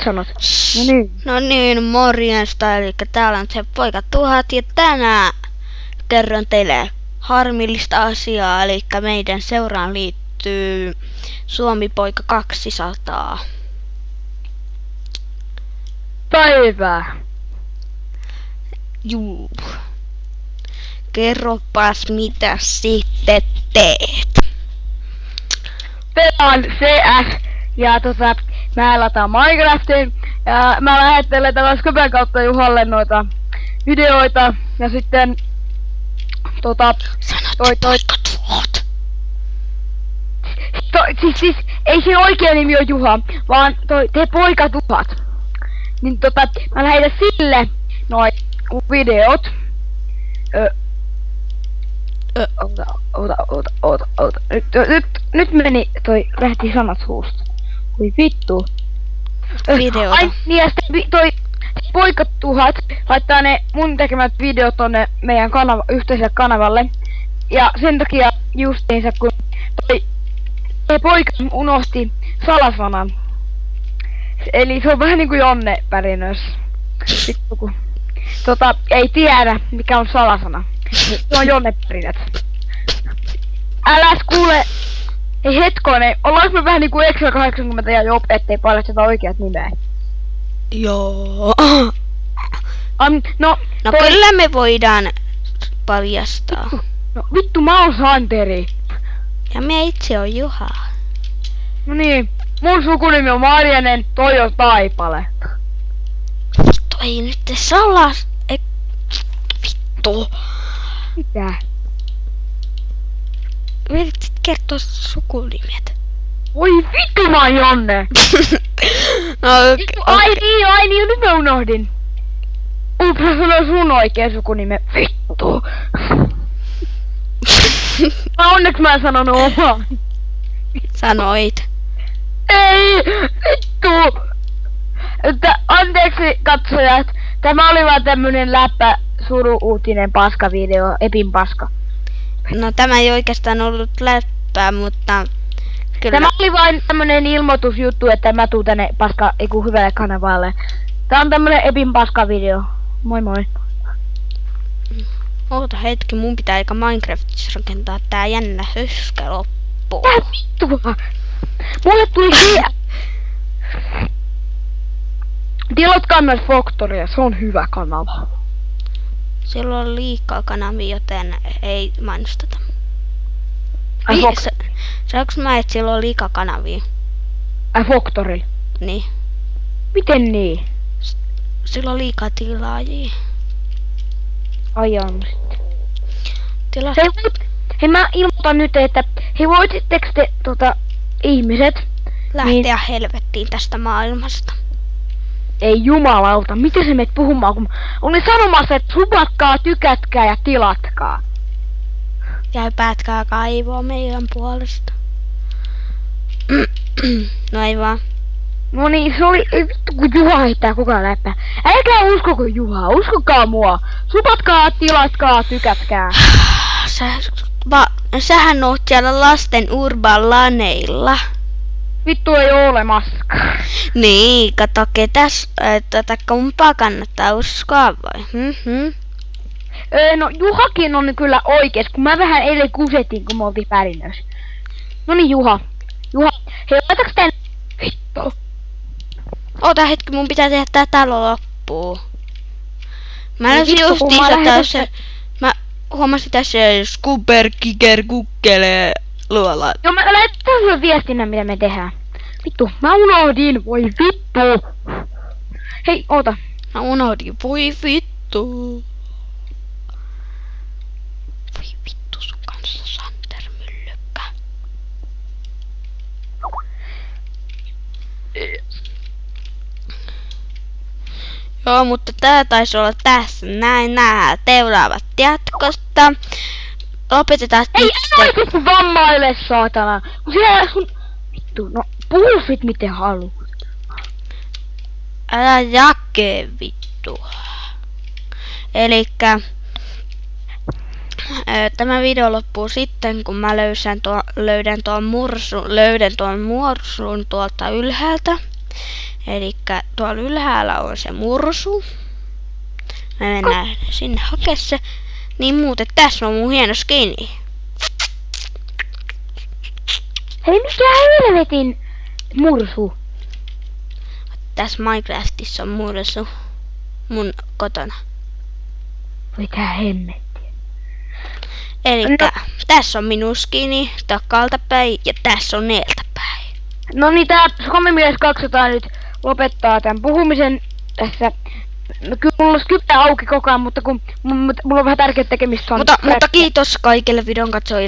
sanot? No niin. No niin, morjesta, eli täällä on se poika Tuhat ja tänään kerron teille harmillista asiaa, eli meidän seuraan liittyy Suomi-poika 200. Päivää. Juu. Kerropas mitä sitten teet. Pelaan CS ja mä lataan Minecraftin ja mä lähettelen tällä Skypen kautta Juhalle noita videoita ja sitten siis ei se oikea nimi ole Juha, vaan te poika Tuhat. Niin mä lähetän sille noi videot. Oota. Nyt meni lähti sanat suusta. Voi vittu. Videota. Ai niin ja sitten poika Tuhat laittaa ne mun tekemät videot tonne meidän yhteiselle kanavalle. Ja sen takia justiinsa kun toi poika unohti salasanan. Eli se on vähän niinku Jonne pärinös. Vittu kun ei tiedä mikä on salasana. Se on Jonne pärinät. Äläs kuule. Ei hetkonen, ollaanko me vähän niinku Excel 80 ja Job, ettei paljasteta oikeat nimeä? Joo. No kyllä me voidaan paljastaa. Vittu mä oon Santeri. Ja me itse on Juha. No niin, mun sukunimi on Marjanen, toi on Taipale. Vittu ei nyt salas. Vittu. Mitä? Yritit kertoa sukunimet. Voi vittu mä oon Jonne! No vittu, ai niin, nyt mä unohdin. Ups, mä sanoin sun oikea sukunime. Vittu. Onneksi mä en sanonut omaa. Sanoit. Ei, vittu! Anteeksi katsojat, tämä oli vaan tämmönen läppä suru-uutinen paskavideo, epin paska. No tämä ei oikeastaan ollut läppää, mutta kyllä. Tämä oli vain tämmönen ilmoitusjuttu, että mä tuun tänne hyvälle kanavalle. Tää on tämmönen epin paskavideo. Moi moi. Oota hetki, mun pitää aika Minecraftissa rakentaa tää jännä höskä loppuun. Tää vittua! Mulle tuli tilatkaa myös Factoria, se on hyvä kanava. Sillä on liikaa kanavia, joten ei mainosteta. Saanko mä, että sillä on liikaa kanavia? Factory? Niin. Miten niin? Sillä on liikaa tilaajia. Ajan sitten. Hei mä ilmoitan nyt, että hei voisitteko te ihmiset lähteä helvettiin tästä maailmasta. Ei jumalauta, miten se menet puhumaan, kun olin sanomassa, että subakkaa, tykätkää ja tilatkaa. Ja päätkää kaivoa meidän puolesta. No ei vaan. No niin, se oli, vittu kun Juha heittää koko ajan läppää. Älkää uskoko Juhaa, uskokaa mua. Subatkaa, tilatkaa, tykätkää. Sähän oot siellä lasten Urban Laneilla. Vittu ei oo olemassakaan. Niin, kato ketäs, kumpaa kannattaa uskoa vai? No Juhakin on kyllä oikees, kun mä vähän eilen kusetin, kun me oltiin pärinössä. Noniin Juha, hei laitaks tän... Vittu. Oota hetki, mun pitää tehdä tää talo loppuun. Mä löysin mä huomasin tässä Scooper Kicker Kukkelee luola. Joo, mä lähetän sulle viestinnän, mitä me tehdään. Vittu, mä unohdin, voi vittu. Hei, oota. Mä unohdin, voi vittu. Voi vittu sun kanssa, Sander Myllykkä. Joo, mutta tää taisi olla tässä. Näin nähdään seuraavat jatkosta. Lopetetaan ei oikeesti vammaile, saatana. Kun sinä sun... Vittu, no puhu sit miten haluat. Älä jake vittu. Elikkä tämä video loppuu sitten, kun mä löydän tuon mursun tuolta ylhäältä. Elikkä tuolla ylhäällä on se mursu. Me mennään sinne hakea se. Niin muuten tässä on mun hieno skini. Hei, mikä helvetin mursu? Tässä Minecraftissa on mursu. Mun kotona. Voi tää hemmetti. Elikkä tässä on minun skini takalta päin ja tässä on neeltä päin. No niin, tää Suomimies 200 nyt lopettaa tämän puhumisen tässä. No, kyllä mulla on Skype auki koko ajan, mutta kun mulla on vähän tärkeää tekemistä. Mutta kiitos kaikille videon katsojille.